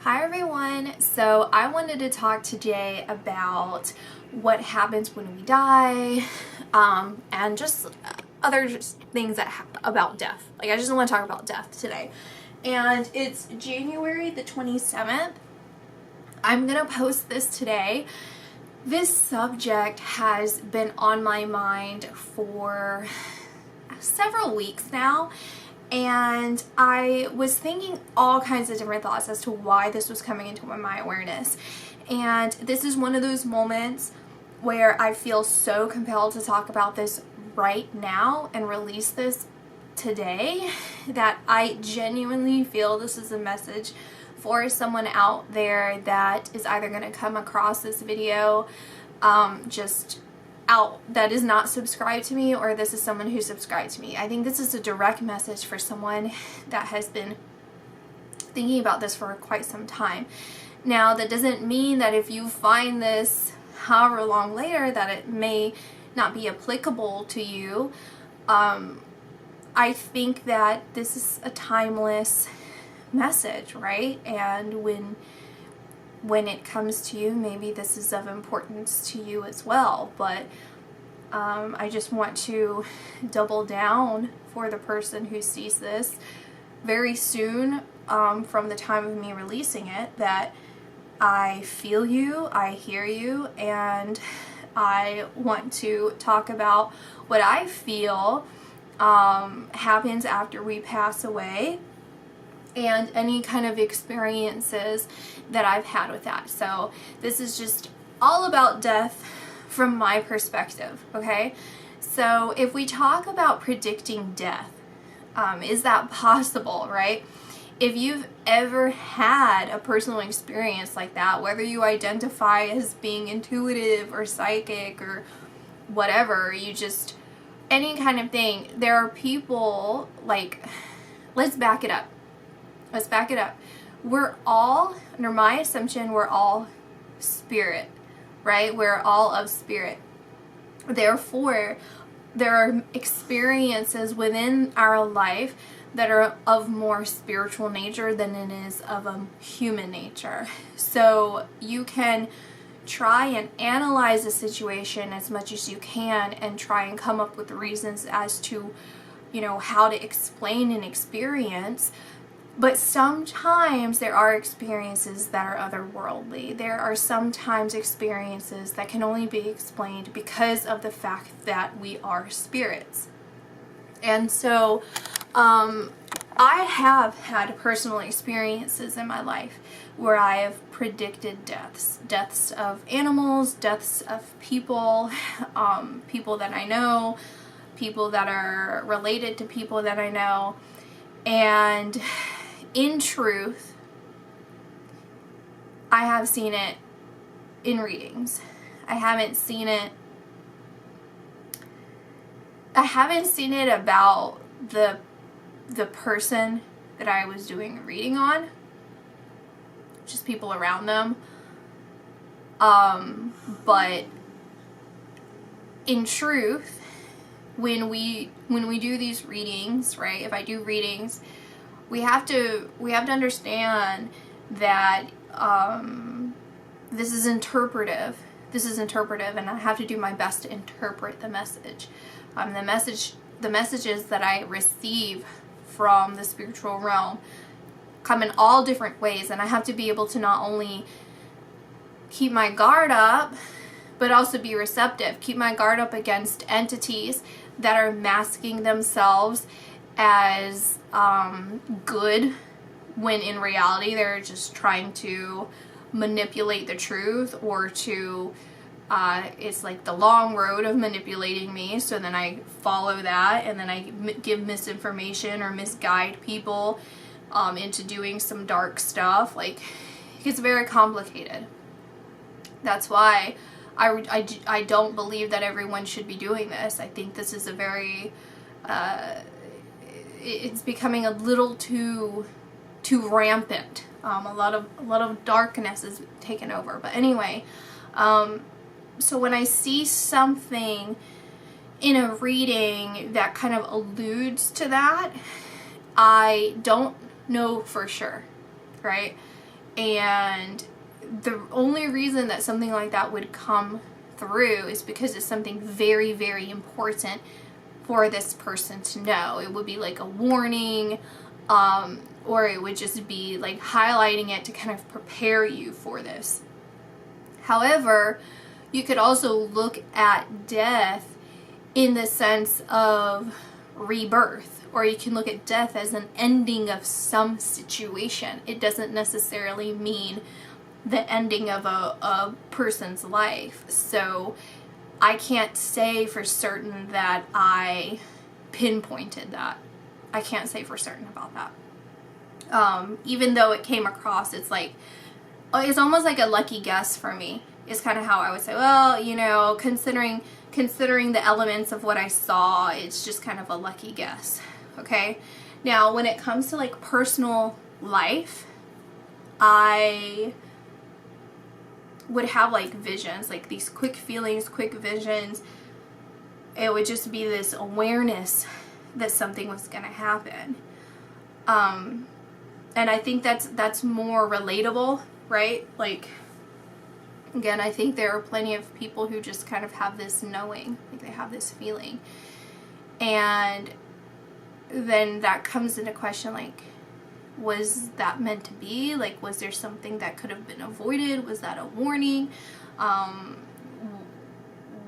Hi everyone. So I wanted to talk today about what happens when we die, and just other things about death. Like, I just want to talk about death today. And it's January the 27th. I'm gonna post this today. This subject has been on my mind for several weeks now, and I was thinking all kinds of different thoughts as to why this was coming into my awareness. And this is one of those moments where I feel so compelled to talk about this right now and release this today, that I genuinely feel this is a message for someone out there that is either going to come across this video that is not subscribed to me, or this is someone who subscribed to me. I think this is a direct message for someone that has been thinking about this for quite some time. Now, that doesn't mean that if you find this however long later that it may not be applicable to you. I think that this is a timeless message, right? And when it comes to you, maybe this is of importance to you as well. But I just want to double down for the person who sees this very soon, from the time of me releasing it, that I feel you, I hear you, and I want to talk about what I feel happens after we pass away, and any kind of experiences that I've had with that. So this is just all about death from my perspective, okay? So if we talk about predicting death, is that possible, right? If you've ever had a personal experience like that, whether you identify as being intuitive or psychic or whatever, any kind of thing, there are people, like, let's back it up. We're all, under my assumption, we're all spirit, right? We're all of spirit. Therefore, there are experiences within our life that are of more spiritual nature than it is of a human nature. So you can try and analyze a situation as much as you can and try and come up with reasons as to, how to explain an experience. But sometimes there are experiences that are otherworldly. There are sometimes experiences that can only be explained because of the fact that we are spirits. And so I have had personal experiences in my life where I have predicted deaths of animals, deaths of people, people that I know, people that are related to people that I know. And in truth, I have seen it in readings. I haven't seen it about the person that I was doing a reading on, just people around them. But in truth, when we do these readings, right? If I do readings, we have to understand that this is interpretive. And I have to do my best to interpret the message. The messages that I receive from the spiritual realm come in all different ways, and I have to be able to not only keep my guard up, but also be receptive. Keep my guard up against entities that are masking themselves as good, when in reality they're just trying to manipulate the truth, or to it's like the long road of manipulating me, so then I follow that, and then I give misinformation or misguide people into doing some dark stuff. Like, it gets very complicated. That's why I don't believe that everyone should be doing this. I think this is a very it's becoming a little too rampant. A lot of darkness is taken over. But anyway, so when I see something in a reading that kind of alludes to that, I don't know for sure, right? And the only reason that something like that would come through is because it's something very, very important for this person to know. It would be like a warning, or it would just be like highlighting it to kind of prepare you for this. However, you could also look at death in the sense of rebirth, or you can look at death as an ending of some situation. It doesn't necessarily mean the ending of a person's life. So I can't say for certain that I pinpointed that. I can't say for certain about that. Even though it came across, it's like, it's almost like a lucky guess for me. Is kind of how I would say, well, you know, considering the elements of what I saw, it's just kind of a lucky guess. Okay? Now, when it comes to like personal life, I would have like visions, like these quick feelings, quick visions. It would just be this awareness that something was going to happen. And I think that's more relatable, right? Like, again, I think there are plenty of people who just kind of have this knowing, like they have this feeling. And then that comes into question, like, was that meant to be? Like, was there something that could have been avoided? Was that a warning?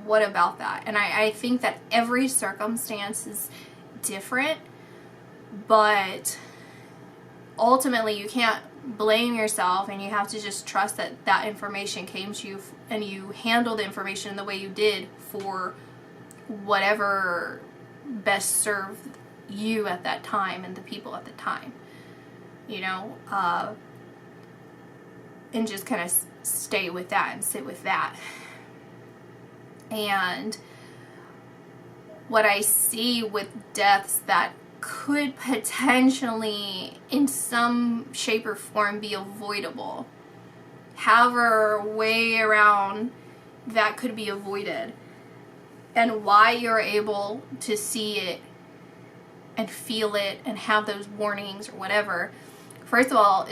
What about that? And I think that every circumstance is different, but ultimately you can't blame yourself, and you have to just trust that that information came to you and you handled the information the way you did for whatever best served you at that time and the people at the time, you know, and just kind of stay with that and sit with that. And what I see with deaths that could potentially in some shape or form be avoidable, however way around that could be avoided, and why you're able to see it and feel it and have those warnings or whatever, first of all,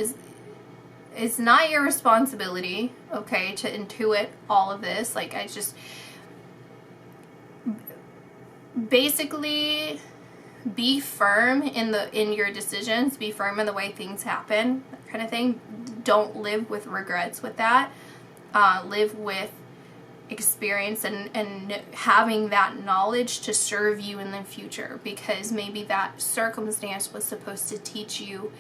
it's not your responsibility, okay, to intuit all of this. Like, I just basically be firm in your decisions, be firm in the way things happen, that kind of thing. Don't live with regrets with that. Live with experience and having that knowledge to serve you in the future, because maybe that circumstance was supposed to teach you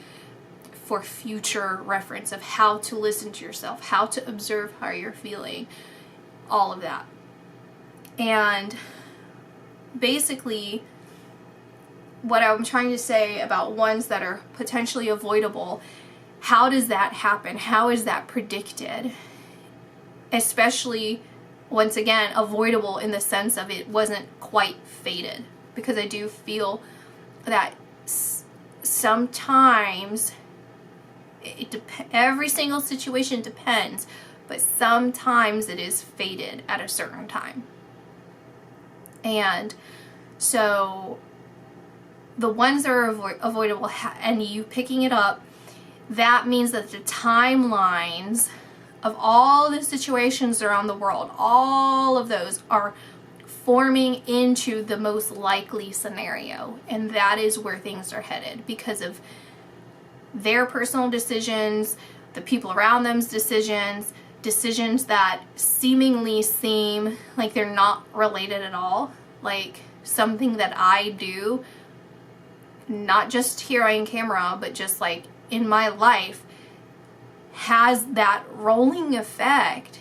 for future reference of how to listen to yourself, how to observe how you're feeling, all of that. And basically, what I'm trying to say about ones that are potentially avoidable, how does that happen? How is that predicted? Especially, once again, avoidable in the sense of it wasn't quite fated. Because I do feel that sometimes, every single situation depends, but sometimes it is fated at a certain time. And so the ones that are avoidable, and you picking it up, that means that the timelines of all the situations around the world, all of those are forming into the most likely scenario. And that is where things are headed because of their personal decisions, the people around them's decisions that seemingly seem like they're not related at all. Like something that I do, not just here on camera, but just like in my life, has that rolling effect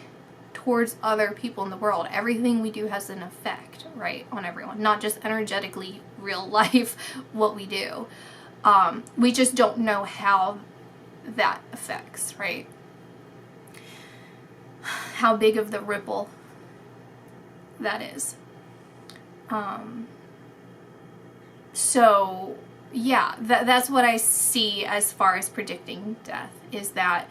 towards other people in the world. Everything we do has an effect, right, on everyone, not just energetically, real life, what we do. We just don't know how that affects, right? How big of the ripple that is. So yeah, that's what I see as far as predicting death, is that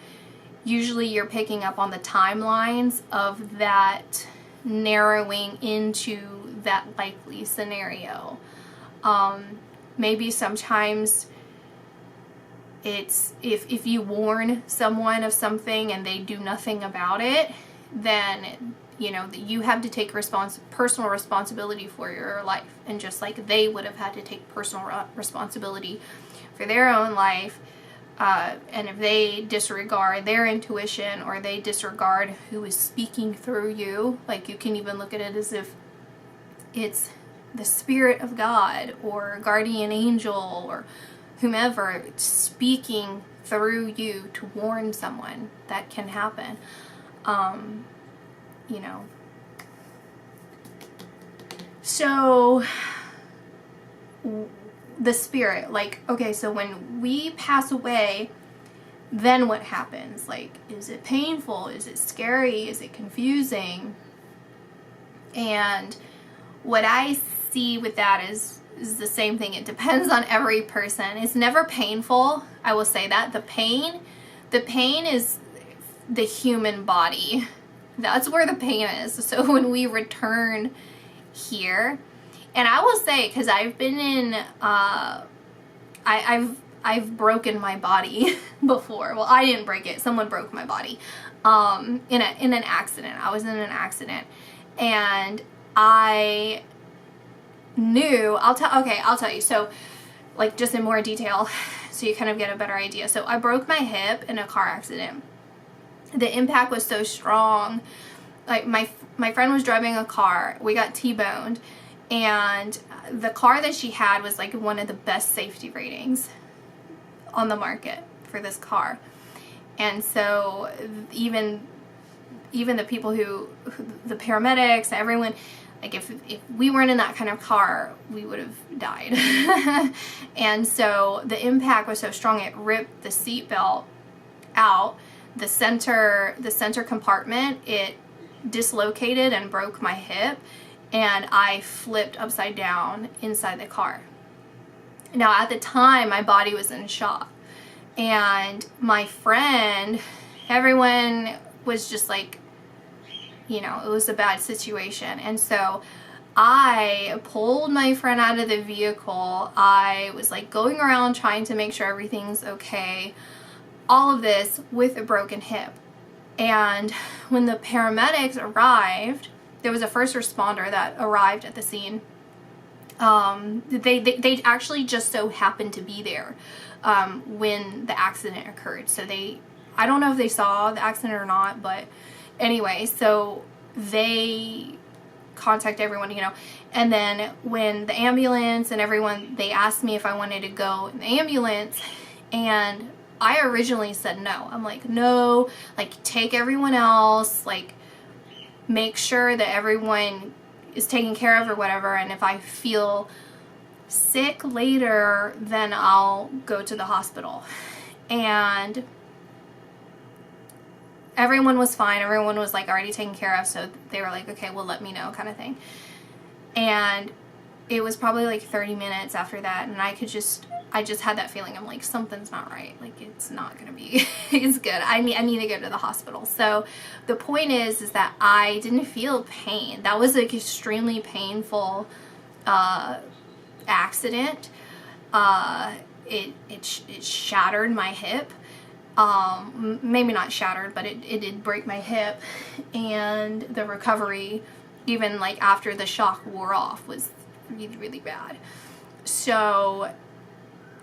usually you're picking up on the timelines of that narrowing into that likely scenario. Maybe sometimes it's if you warn someone of something and they do nothing about it, then you know that you have to take personal responsibility for your life. And just like they would have had to take personal responsibility for their own life, and if they disregard their intuition, or they disregard who is speaking through you, like you can even look at it as if it's the Spirit of God or guardian angel or whomever speaking through you to warn someone, that can happen. You know, so the spirit, like, okay, so when we pass away, then what happens? Like, is it painful? Is it scary? Is it confusing? And what I see with that is the same thing. It depends on every person. It's never painful. I will say that. The pain is the human body. That's where the pain is. So when we return here, and I will say, because I've been in, I've broken my body before. Well, I didn't break it. Someone broke my body in an accident. I was in an accident, and I knew. I'll tell you. So, like, just in more detail, so you kind of get a better idea. So I broke my hip in a car accident. The impact was so strong. Like, my friend was driving a car. We got T-boned. And the car that she had was like one of the best safety ratings on the market for this car. And so even the people the paramedics, everyone, like if we weren't in that kind of car, we would have died. And so the impact was so strong, it ripped the seatbelt out. The center compartment, it dislocated and broke my hip, and I flipped upside down inside the car. Now, at the time, my body was in shock, and my friend, everyone was just like, you know, it was a bad situation. And so I pulled my friend out of the vehicle. I was like going around trying to make sure everything's okay. All of this with a broken hip. And when the paramedics arrived, there was a first responder that arrived at the scene. They actually just so happened to be there when the accident occurred. So I don't know if they saw the accident or not, but anyway, so they contact everyone, you know. And then when the ambulance and everyone, they asked me if I wanted to go in the ambulance, and I originally said no. I'm like, no, like, take everyone else, like, make sure that everyone is taken care of or whatever, and if I feel sick later, then I'll go to the hospital. And everyone was fine. Everyone was like already taken care of, so they were like, okay, well, let me know, kind of thing. And it was probably like 30 minutes after that, and I just had that feeling. I'm like, something's not right. Like, it's not gonna be it's good. I need to go to the hospital. So the point is that I didn't feel pain. That was like extremely painful accident. It shattered my hip. Maybe not shattered, but it did break my hip, and the recovery, even like after the shock wore off, was really, really bad. So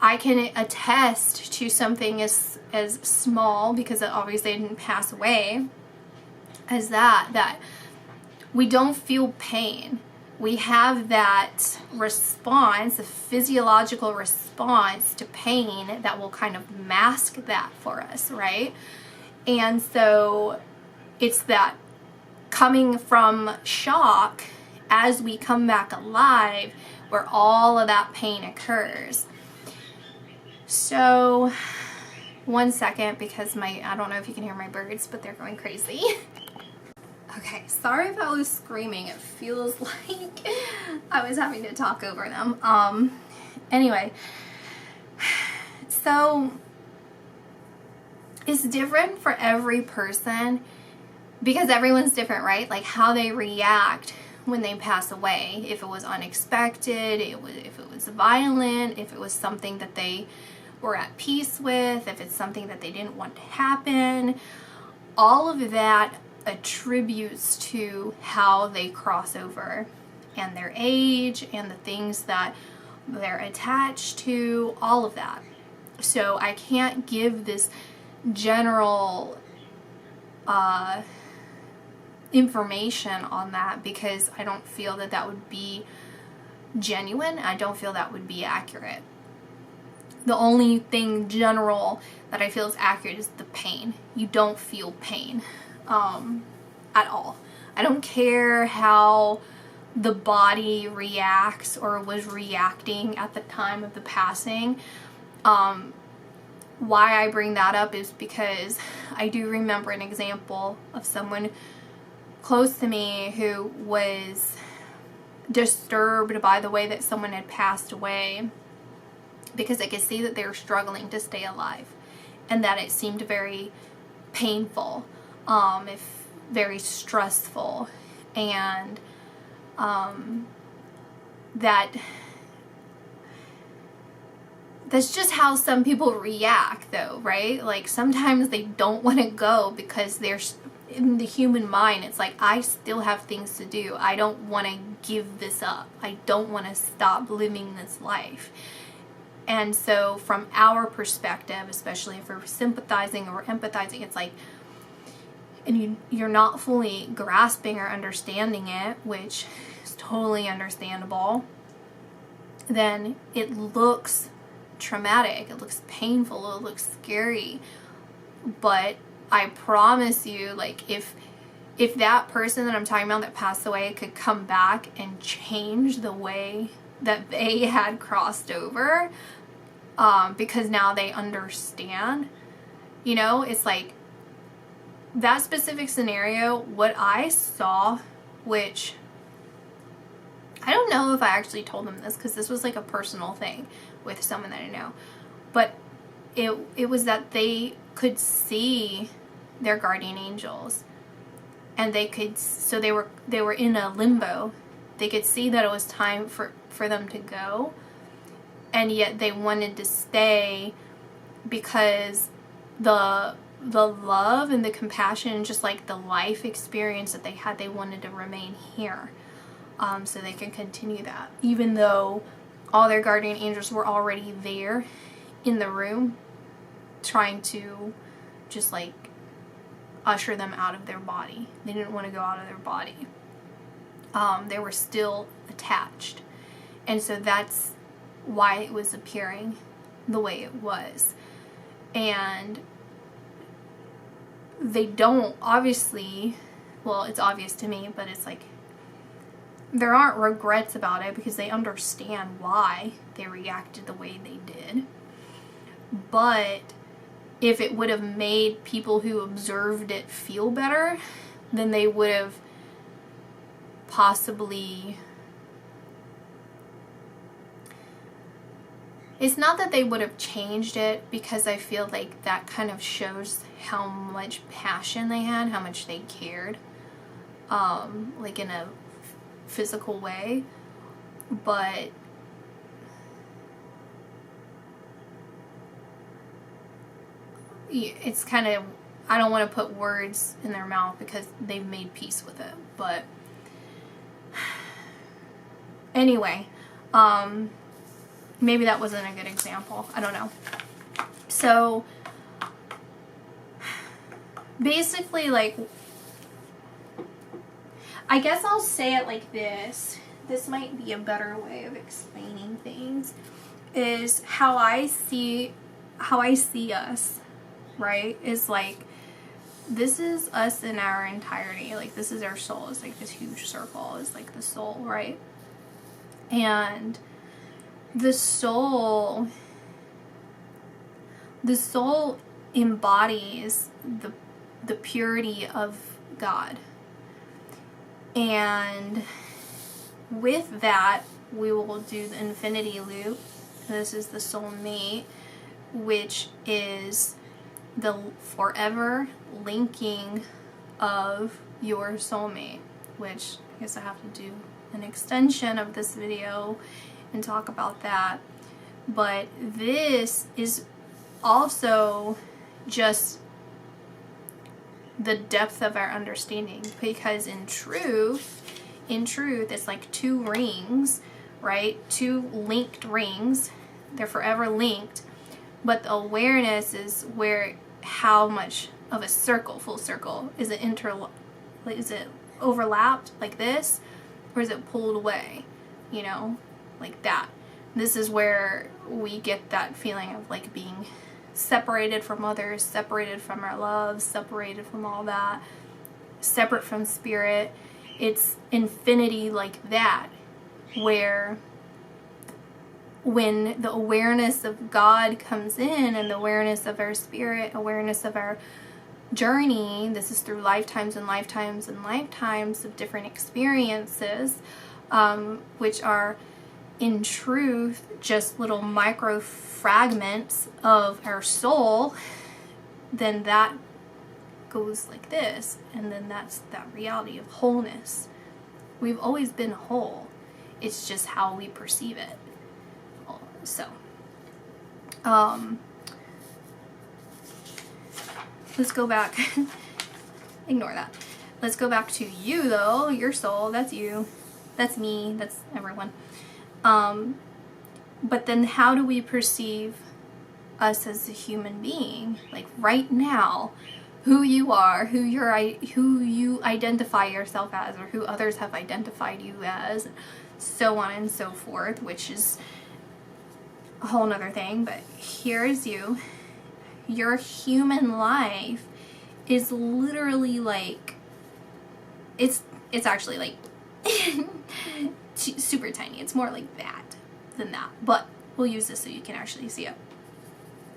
I can attest to something as small, because it obviously didn't pass away, as that we don't feel pain. We have that response, a physiological response to pain that will kind of mask that for us, right? And so it's that coming from shock as we come back alive where all of that pain occurs. So, one second, because I don't know if you can hear my birds, but they're going crazy. Okay, sorry if I was screaming. It feels like I was having to talk over them. Anyway, so it's different for every person because everyone's different, right? Like how they react when they pass away. If it was unexpected, if it was violent, if it was something that they were at peace with, if it's something that they didn't want to happen. All of that attributes to how they cross over, and their age, and the things that they're attached to, all of that. So I can't give this general information on that, because I don't feel that that would be genuine. I don't feel that would be accurate. The only thing general that I feel is accurate is the pain. You don't feel pain at all. I don't care how the body reacts or was reacting at the time of the passing. Why I bring that up is because I do remember an example of someone close to me who was disturbed by the way that someone had passed away, because I could see that they were struggling to stay alive, and that it seemed very painful, if very stressful, and that's just how some people react, though, right? Like, sometimes they don't want to go because they're in the human mind. It's like, I still have things to do. I don't want to give this up. I don't want to stop living this life. And so from our perspective, especially if we're sympathizing or empathizing, it's like, and you're not fully grasping or understanding it, which is totally understandable, then it looks traumatic, it looks painful, it looks scary. But I promise you, like, if that person that I'm talking about that passed away could come back and change the way that they had crossed over, because now they understand, you know, it's like that specific scenario, what I saw, which I don't know if I actually told them this, because this was like a personal thing with someone that I know, but it was that they could see their guardian angels, and they could, so they were in a limbo. They could see that it was time for them to go, and yet they wanted to stay because the love and the compassion and just like the life experience that they had, they wanted to remain here, so they can continue that, even though all their guardian angels were already there in the room trying to just like usher them out of their body. They didn't want to go out of their body. They were still attached, and so that's why it was appearing the way it was. And they don't, obviously, well, it's obvious to me, but it's like there aren't regrets about it, because they understand why they reacted the way they did. But if it would have made people who observed it feel better, then they would have possibly, it's not that they would have changed it, because I feel like that kind of shows how much passion they had, how much they cared, like in a physical way. But it's kind of, I don't want to put words in their mouth, because they've made peace with it. But anyway, maybe that wasn't a good example. I don't know. So basically, like, I guess I'll say it like this. This might be a better way of explaining things. Is how I see us, right? Is like, this is us in our entirety. Like, this is our soul. It's like this huge circle is like the soul, right? And the soul embodies the purity of God. And with that, we will do the infinity loop. This is the soulmate, which is the forever linking of your soulmate, which I guess I have to do an extension of this video and talk about that. But this is also just the depth of our understanding, because in truth, it's like two rings, right? Two linked rings. They're forever linked, but the awareness is where, how much of a circle, full circle, is it overlapped like this, or is it pulled away, you know, like that? This is where we get that feeling of like being separated from others, separated from our love, separated from all that, separate from spirit. It's infinity like that, where when the awareness of God comes in, and the awareness of our spirit, awareness of our journey, this is through lifetimes and lifetimes and lifetimes of different experiences, which are in truth just little micro fragments of our soul, then that goes like this, and then that's that reality of wholeness. We've always been whole, it's just how we perceive it. So let's go back. Ignore that. Let's go back to you though, your soul. That's you, that's me, that's everyone. But then how do we perceive us as a human being? Like right now, who you are, who you identify yourself as, or who others have identified you as, so on and so forth, which is a whole nother thing. But here is you. Your human life is literally like, it's actually like super tiny. It's more like that than that, but we'll use this so you can actually see it.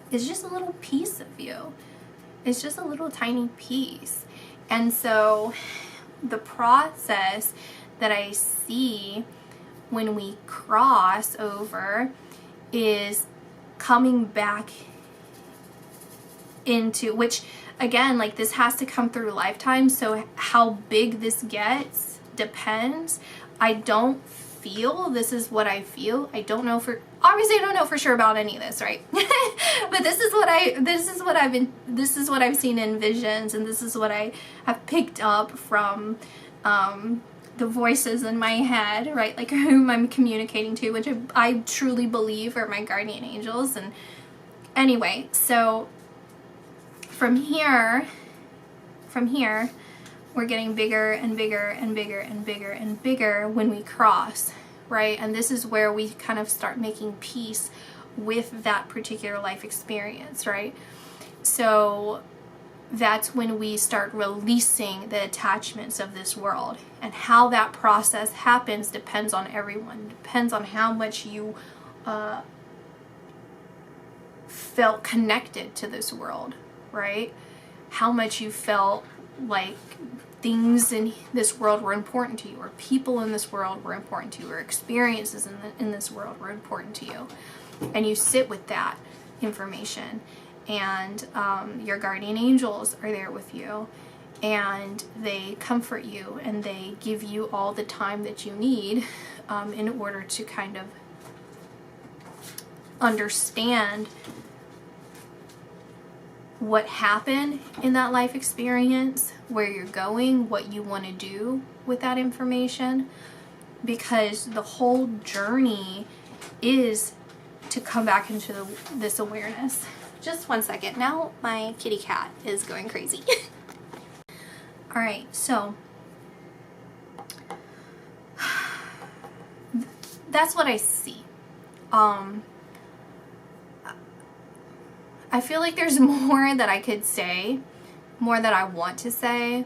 It's just a little piece of you. It's just a little tiny piece. And so the process that I see when we cross over is coming back into, which again, like this has to come through lifetimes, so how big this gets depends. I don't feel, this is what I feel. I don't know for, obviously I don't know for sure about any of this, right? But this is what I've seen in visions, and this is what I have picked up from the voices in my head, right? Like whom I'm communicating to, which I truly believe are my guardian angels. And anyway, so from here, we're getting bigger and bigger and bigger and bigger and bigger when we cross, right? And this is where we kind of start making peace with that particular life experience, right? So that's when we start releasing the attachments of this world. And how that process happens depends on everyone. Depends on how much you felt connected to this world, right? How much you felt like things in this world were important to you, or people in this world were important to you, or experiences in this world were important to you. And you sit with that information, and your guardian angels are there with you, and they comfort you, and they give you all the time that you need in order to kind of understand what happened in that life experience, where you're going, what you want to do with that information, because the whole journey is to come back into this awareness. Just one second. Now my kitty cat is going crazy. All right, so that's what I see. I feel like there's more that I could say, more that I want to say.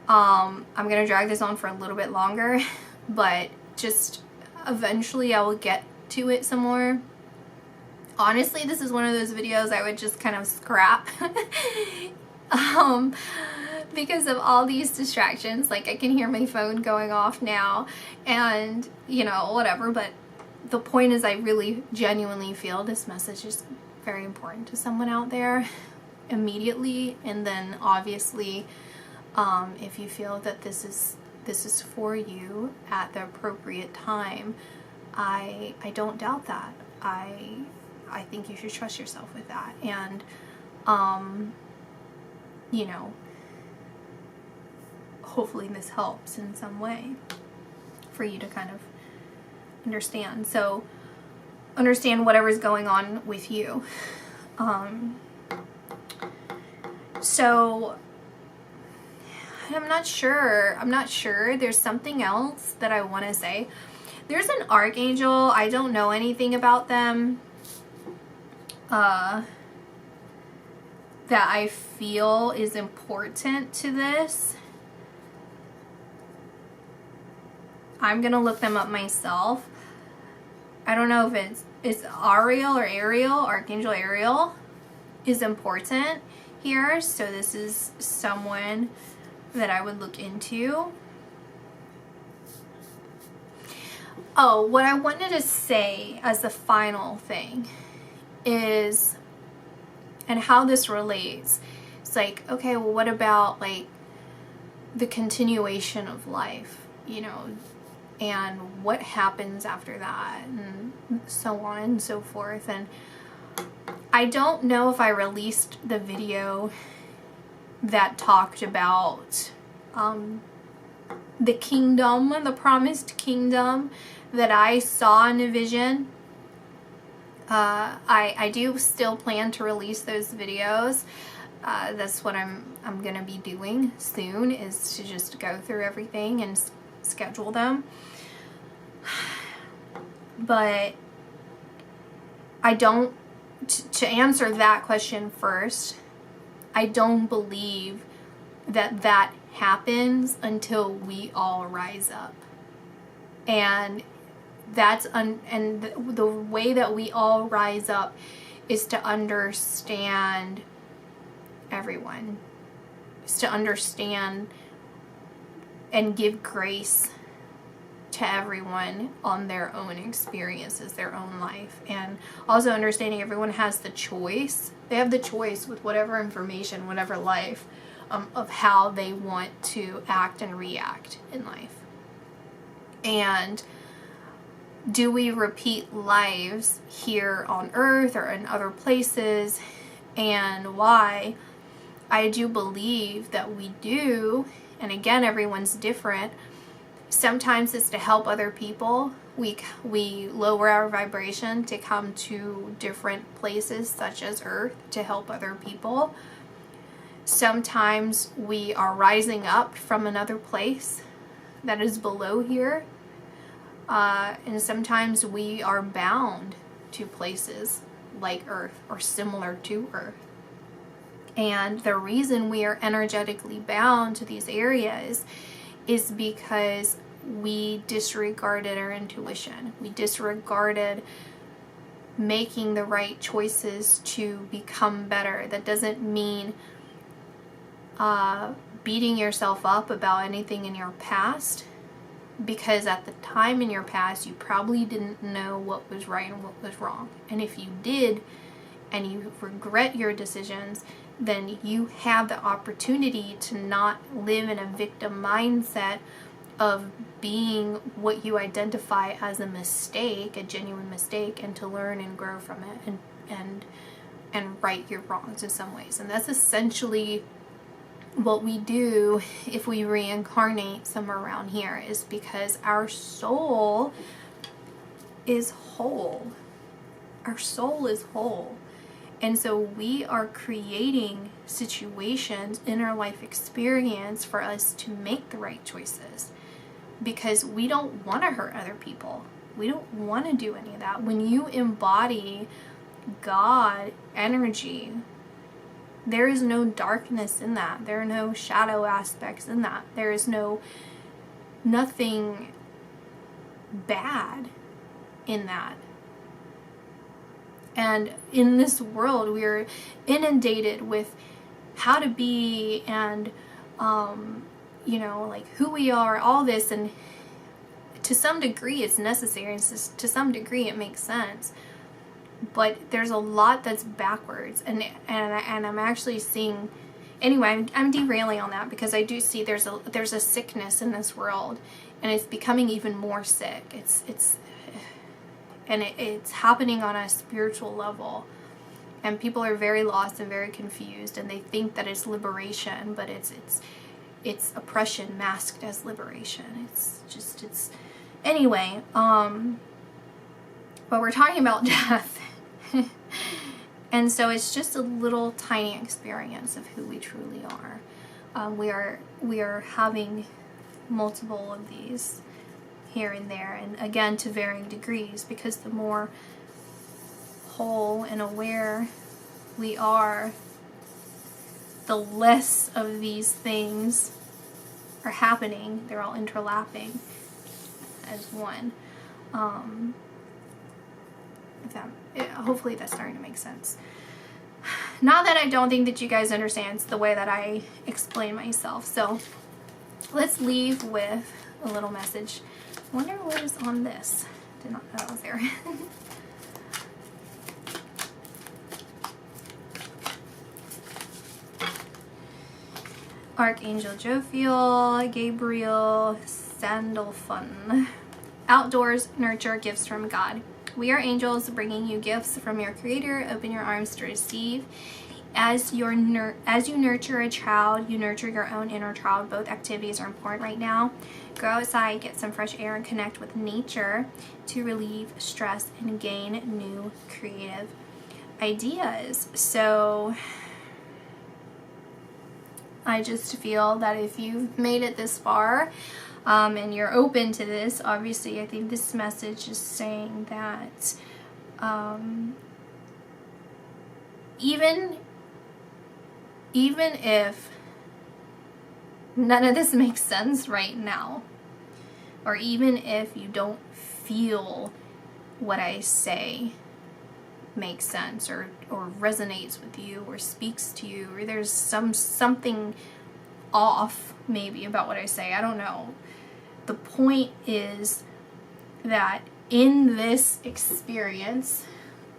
I'm gonna drag this on for a little bit longer, but just eventually I will get to it some more. Honestly, this is one of those videos I would just kind of scrap because of all these distractions. Like I can hear my phone going off now, and you know, whatever, but the point is I really genuinely feel this message is very important to someone out there immediately. And then obviously if you feel that this is for you at the appropriate time, I don't doubt that. I think you should trust yourself with that. And, you know, hopefully this helps in some way for you to kind of understand. So understand whatever's going on with you. So I'm not sure. There's something else that I want to say. There's an archangel. I don't know anything about them. That I feel is important to this. I'm gonna look them up myself. I don't know if it's Ariel or Ariel, Archangel Ariel is important here. So this is someone that I would look into. Oh, what I wanted to say as the final thing is, and how this relates, it's like, okay, well, what about like the continuation of life, you know, and what happens after that, and so on and so forth. And I don't know if I released the video that talked about the kingdom, the promised kingdom that I saw in a vision. I do still plan to release those videos. That's what I'm gonna be doing soon, is to just go through everything and schedule them. But I don't, to answer that question first, I don't believe that that happens until we all rise up. And that's and the way that we all rise up is to understand everyone, is to understand and give grace to everyone on their own experiences, their own life. And also understanding everyone has the choice. They have the choice with whatever information, whatever life, of how they want to act and react in life. And do we repeat lives here on earth or in other places, and why? I do believe that we do, and again, everyone's different. Sometimes it's to help other people. We lower our vibration to come to different places such as earth to help other people. Sometimes we are rising up from another place that is below here. And sometimes we are bound to places like earth or similar to earth. And the reason we are energetically bound to these areas is because we disregarded our intuition. We disregarded making the right choices to become better. That doesn't mean beating yourself up about anything in your past, because at the time in your past you probably didn't know what was right and what was wrong. And if you did and you regret your decisions, then you have the opportunity to not live in a victim mindset of being what you identify as a mistake, a genuine mistake, and to learn and grow from it and right your wrongs in some ways. And that's essentially what we do if we reincarnate somewhere around here, is because our soul is whole. Our soul is whole. And so we are creating situations in our life experience for us to make the right choices, because we don't want to hurt other people. We don't want to do any of that. When you embody God energy, there is no darkness in that. There are no shadow aspects in that. There is nothing bad in that. And in this world, we're inundated with how to be and, like who we are, all this. And to some degree, it's necessary. To some degree, it makes sense. But there's a lot that's backwards. And I'm actually seeing, anyway, I'm derailing on that because I do see there's a sickness in this world, and it's becoming even more sick. and it's happening on a spiritual level. And people are very lost and very confused, and they think that it's liberation, but it's oppression masked as liberation. Anyway, but we're talking about death. And so it's just a little tiny experience of who we truly are. We are having multiple of these here and there, and again to varying degrees, because the more whole and aware we are, the less of these things are happening. They're all interlapping as one. Hopefully that's starting to make sense. Not that I don't think that you guys understand the way that I explain myself. So let's leave with a little message. I wonder what is on this. Did not know that was there. Archangel Jophiel, Gabriel, Sandalphon. Outdoors, nurture gifts from God. We are angels bringing you gifts from your Creator. Open your arms to receive. As you nurture a child, you nurture your own inner child. Both activities are important right now. Go outside, get some fresh air, and connect with nature to relieve stress and gain new creative ideas. So I just feel that if you've made it this far, and you're open to this, obviously I think this message is saying that even if none of this makes sense right now, or even if you don't feel what I say makes sense or resonates with you or speaks to you, or there's something off maybe about what I say, I don't know. The point is that in this experience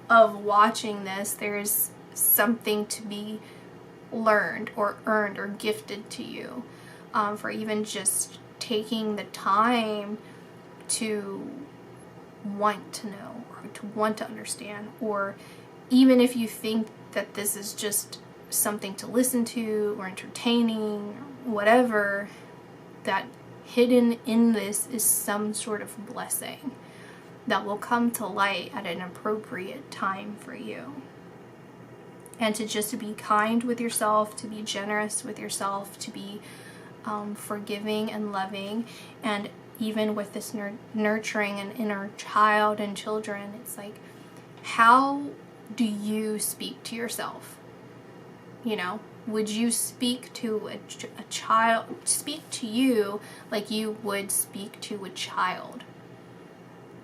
of watching this, there's something to be learned or earned or gifted to you, for even just taking the time to want to know or to want to understand, or even if you think that this is just something to listen to or entertaining or whatever, that hidden in this is some sort of blessing that will come to light at an appropriate time for you. And to just be kind with yourself, to be generous with yourself, to be forgiving and loving. And even with this nurturing an inner child and children, it's like, how do you speak to yourself? You know, would you speak to a child, speak to you like you would speak to a child,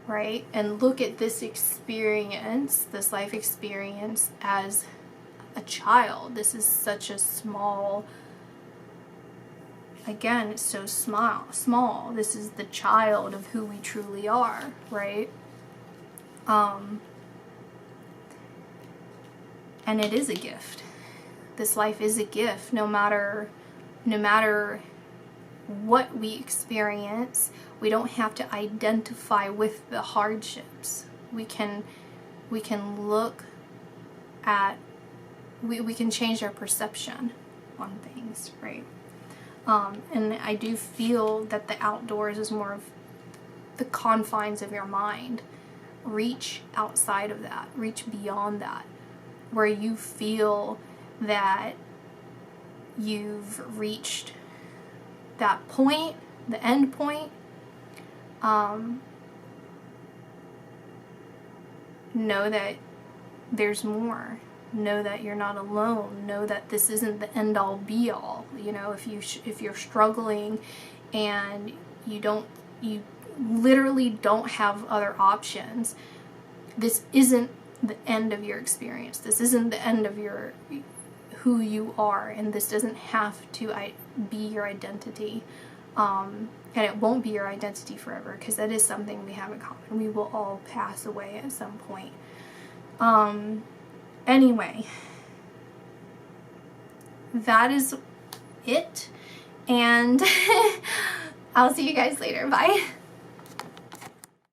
right? And look at this experience, this life experience, as a child. This is such a small, again, it's so small. This is the child of who we truly are, right? And it is a gift. This life is a gift, no matter what we experience. We don't have to identify with the hardships. We can look at, we can change our perception on things, right? And I do feel that the outdoors is more of the confines of your mind. Reach outside of that, reach beyond that, where you feel that you've reached that point, the end point. Know that there's more. Know that you're not alone. Know that this isn't the end all be all. You know, if you're struggling and you literally don't have other options, this isn't the end of your experience. This isn't the end of who you are, and this doesn't have to be your identity. And it won't be your identity forever, because that is something we have in common. We will all pass away at some point. Anyway, that is it, and I'll see you guys later. Bye.